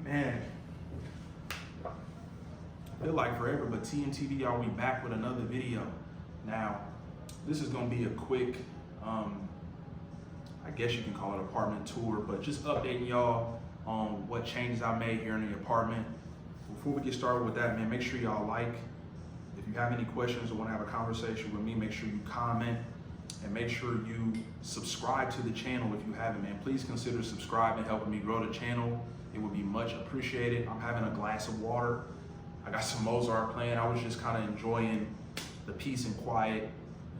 Man, I feel like forever, but TNTV, y'all, we back with another video. Now, this is gonna be a quick, I guess you can call it apartment tour, but just updating y'all on what changes I made here in the apartment. Before we get started with that, man, make sure y'all like. If you have any questions or wanna have a conversation with me, make sure you comment and make sure you subscribe to the channel if you haven't, man. Please consider subscribing, helping me grow the channel. It would be much appreciated. I'm having a glass of water. I got some Mozart playing. I was just kind of enjoying the peace and quiet,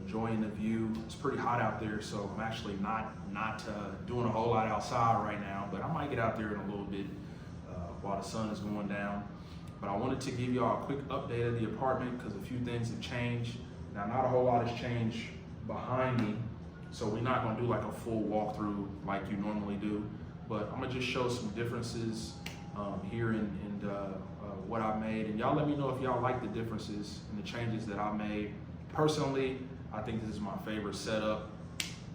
enjoying the view. It's pretty hot out there, so I'm actually not doing a whole lot outside right now, but I might get out there in a little bit while the sun is going down. But I wanted to give y'all a quick update of the apartment because a few things have changed. Now, not a whole lot has changed behind me, so we're not gonna do like a full walkthrough like you normally do, but I'm gonna just show some differences here and what I made, and y'all let me know if y'all like the differences and the changes that I made. Personally, I think this is my favorite setup,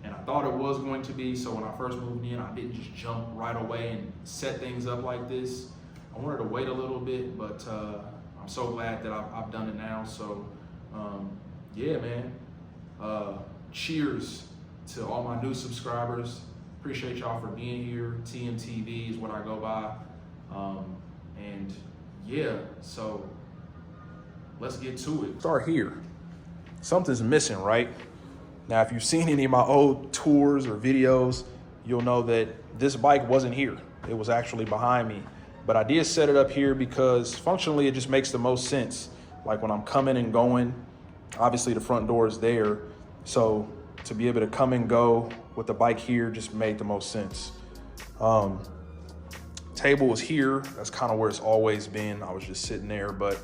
and I thought it was going to be, so when I first moved in, I didn't just jump right away and set things up like this. I wanted to wait a little bit, but I'm so glad that I've done it now. So yeah, man, cheers to all my new subscribers. Appreciate y'all for being here. TMTV is what I go by. And yeah, so let's get to it. Start here. Something's missing, right? Now, if you've seen any of my old tours or videos, you'll know that this bike wasn't here. It was actually behind me. But I did set it up here because functionally it just makes the most sense. Like when I'm coming and going, obviously the front door is there. So to be able to come and go with the bike here just made the most sense. Table was here. That's kind of where it's always been. I was just sitting there, but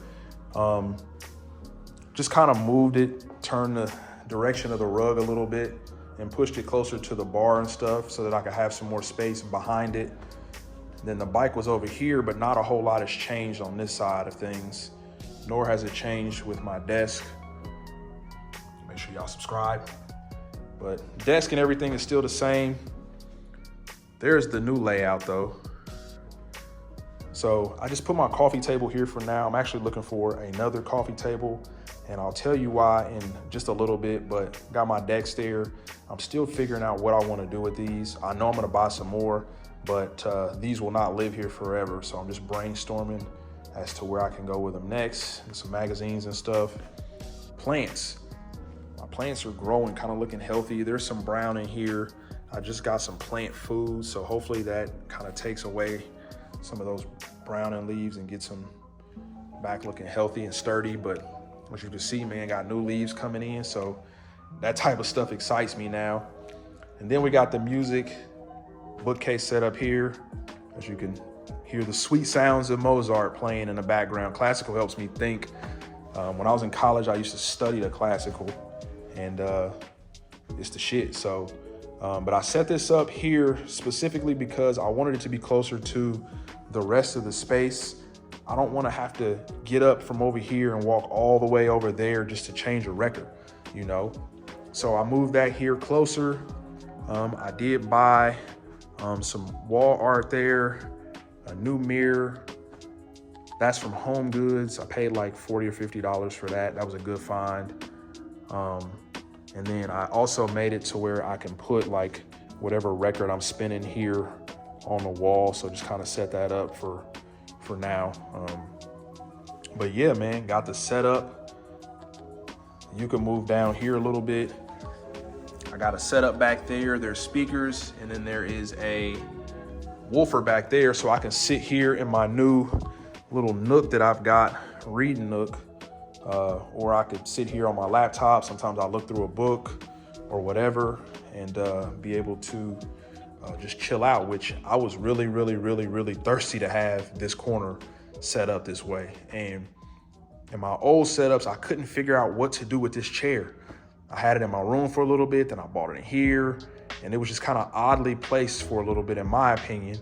just kind of moved it, turned the direction of the rug a little bit and pushed it closer to the bar and stuff so that I could have some more space behind it. Then the bike was over here, but not a whole lot has changed on this side of things, nor has it changed with my desk. Make sure y'all subscribe. But desk and everything is still the same. There's the new layout though. So I just put my coffee table here for now. I'm actually looking for another coffee table, and I'll tell you why in just a little bit, but got my decks there. I'm still figuring out what I want to do with these. I know I'm going to buy some more, but these will not live here forever. So I'm just brainstorming as to where I can go with them next, and some magazines and stuff. Plants. My plants are growing, kind of looking healthy. There's some brown in here. I just got some plant food, so hopefully that kind of takes away some of those browning leaves and gets them back looking healthy and sturdy. But as you can see, man, got new leaves coming in, so that type of stuff excites me now. And then we got the music bookcase set up here. As you can hear the sweet sounds of Mozart playing in the background. Classical helps me think. When I was in college, I used to study the classical, and it's the shit. So, but I set this up here specifically because I wanted it to be closer to the rest of the space. I don't want to have to get up from over here and walk all the way over there just to change a record, you know? So I moved that here closer. I did buy some wall art there, a new mirror. That's from Home Goods. I paid like $40 or $50 for that. That was a good find. And then I also made it to where I can put like whatever record I'm spinning here on the wall. So just kind of set that up for now. But yeah, man, got the setup. You can move down here a little bit. I got a setup back there. There's speakers, and then there is a woofer back there, so I can sit here in my new little nook that I've got, reading nook, or I could sit here on my laptop. Sometimes I look through a book or whatever, and be able to just chill out, which I was really thirsty to have this corner set up this way. And in my old setups, I couldn't figure out what to do with this chair. I had it in my room for a little bit, then I bought it in here, and it was just kind of oddly placed for a little bit in my opinion.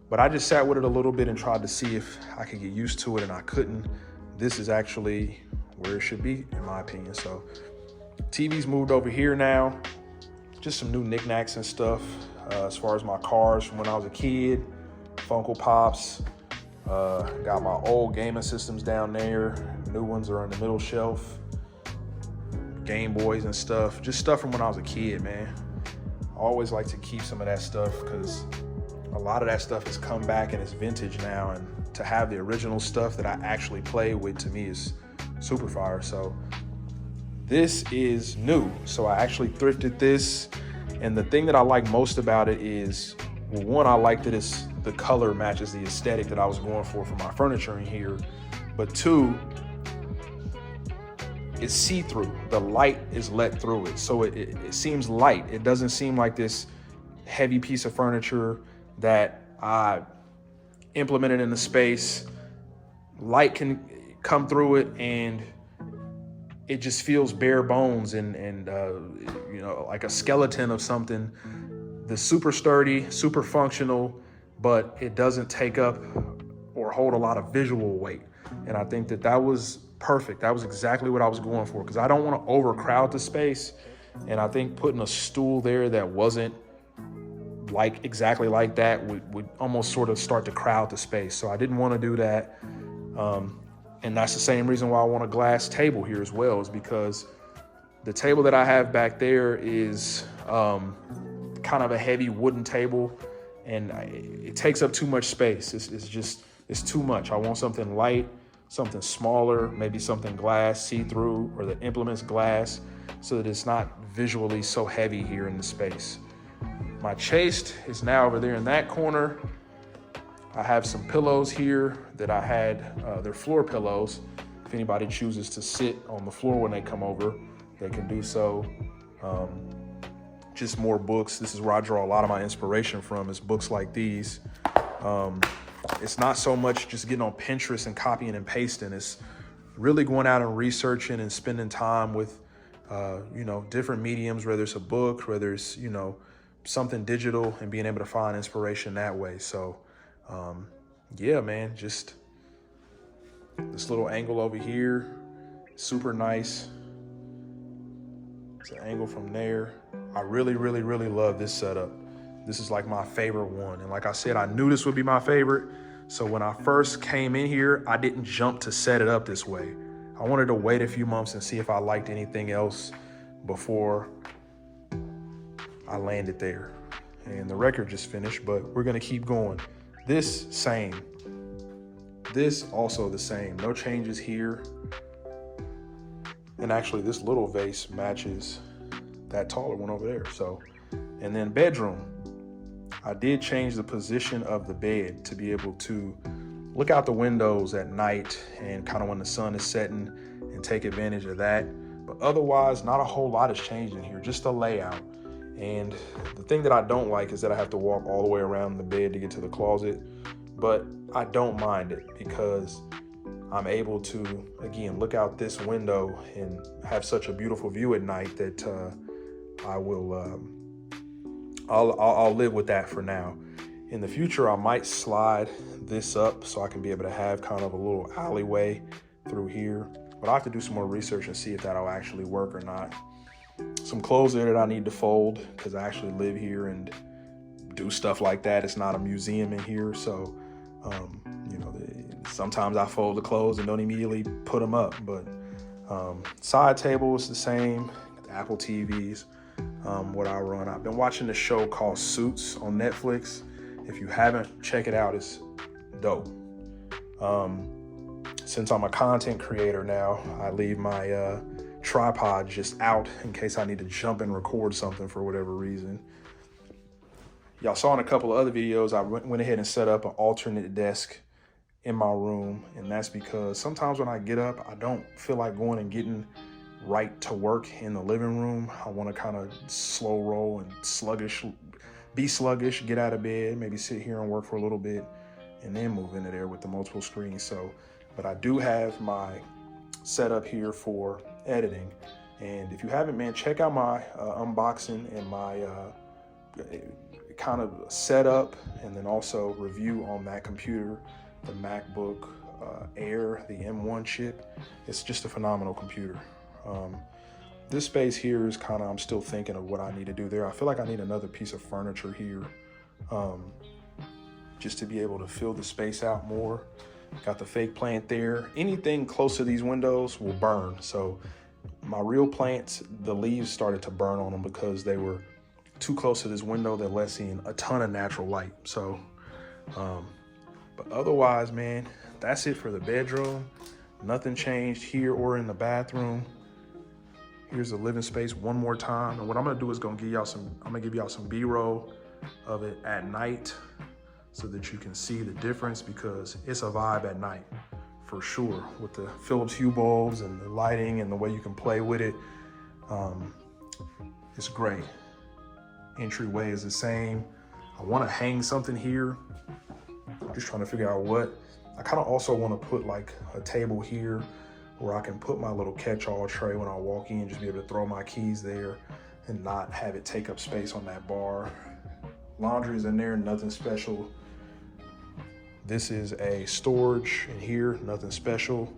But I just sat with it a little bit and tried to see if I could get used to it, and I couldn't. This is actually where it should be, in my opinion. So TV's moved over here now. Just some new knickknacks and stuff. As far as my cars from when I was a kid, Funko Pops, Got my old gaming systems down there. New ones are on the middle shelf. Game Boys and stuff. Just stuff from when I was a kid, man. I always like to keep some of that stuff because a lot of that stuff has come back and it's vintage now. And to have the original stuff that I actually play with, to me, is super fire. So this is new. So I actually thrifted this. And the thing that I like most about it is, well, one, I like that the color matches the aesthetic that I was going for my furniture in here. But two, it's see-through. The light is let through it. So it seems light. It doesn't seem like this heavy piece of furniture that I implemented in the space. Light can come through it and it just feels bare bones and like a skeleton of something. The super sturdy, super functional, but it doesn't take up or hold a lot of visual weight. And I think that was perfect. That was exactly what I was going for, because I don't want to overcrowd the space. And I think putting a stool there that wasn't exactly like that would almost sort of start to crowd the space. So I didn't want to do that. And that's the same reason why I want a glass table here as well, is because the table that I have back there is kind of a heavy wooden table, and it takes up too much space. It's too much. I want something light, something smaller, maybe something glass, see-through, or the implements glass, so that it's not visually so heavy here in the space. My chest is now over there in that corner. I have some pillows here that I had, they're floor pillows. If anybody chooses to sit on the floor when they come over, they can do so. Just more books. This is where I draw a lot of my inspiration from, is books like these. It's not so much just getting on Pinterest and copying and pasting. It's really going out and researching and spending time with, different mediums, whether it's a book, whether it's, something digital, and being able to find inspiration that way. So, yeah, man, just this little angle over here, super nice. It's an angle from there. I really, really, really love this setup. This is like my favorite one. And like I said, I knew this would be my favorite. So when I first came in here, I didn't jump to set it up this way. I wanted to wait a few months and see if I liked anything else before I landed there. And the record just finished, but we're gonna keep going. This, same. This, also the same. No changes here. And actually, this little vase matches that taller one over there. So, and then bedroom. I did change the position of the bed to be able to look out the windows at night and kind of when the sun is setting and take advantage of that. But otherwise, not a whole lot has changed in here, just the layout. And the thing that I don't like is that I have to walk all the way around the bed to get to the closet. But I don't mind it because I'm able to, again, look out this window and have such a beautiful view at night that I'll live with that for now. In the future, I might slide this up so I can be able to have kind of a little alleyway through here. But I have to do some more research and see if that'll actually work or not. Some clothes there that I need to fold because I actually live here and do stuff like that. It's not a museum in here, so sometimes I fold the clothes and don't immediately put them up. But side table is the same. The Apple TVs, what I run. I've been watching this show called Suits on Netflix. If you haven't, check it out. It's dope. Since I'm a content creator now, I leave my tripod just out in case I need to jump and record something for whatever reason. Y'all saw in a couple of other videos, I went ahead and set up an alternate desk in my room. And that's because sometimes when I get up, I don't feel like going and getting right to work in the living room. I want to kind of slow roll and be sluggish, get out of bed, maybe sit here and work for a little bit and then move into there with the multiple screens. So, but I do have my setup here for editing. And if you haven't, man, check out my unboxing and my kind of setup and then also review on that computer, the MacBook Air, the M1 chip. It's just a phenomenal computer. This space here is kind of, I'm still thinking of what I need to do there. I feel like I need another piece of furniture here. just to be able to fill the space out more. Got the fake plant there. Anything close to these windows will burn. So my real plants, the leaves started to burn on them because they were too close to this window that lets in a ton of natural light. So, but otherwise, man, that's it for the bedroom. Nothing changed here or in the bathroom. Here's the living space one more time. And what I'm gonna do is I'm gonna give y'all some B-roll of it at night so that you can see the difference, because it's a vibe at night for sure with the Philips Hue bulbs and the lighting and the way you can play with it. It's great. Entryway is the same. I wanna hang something here. I'm just trying to figure out what. I kind of also want to put like a table here where I can put my little catch-all tray when I walk in, just be able to throw my keys there and not have it take up space on that bar. Laundry is in there, nothing special. This is a storage in here, nothing special.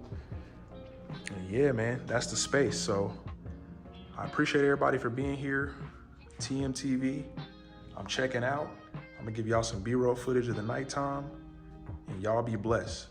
And yeah, man, that's the space. So I appreciate everybody for being here. TMTV, I'm checking out. I'm gonna give y'all some B-roll footage of the nighttime, and y'all be blessed.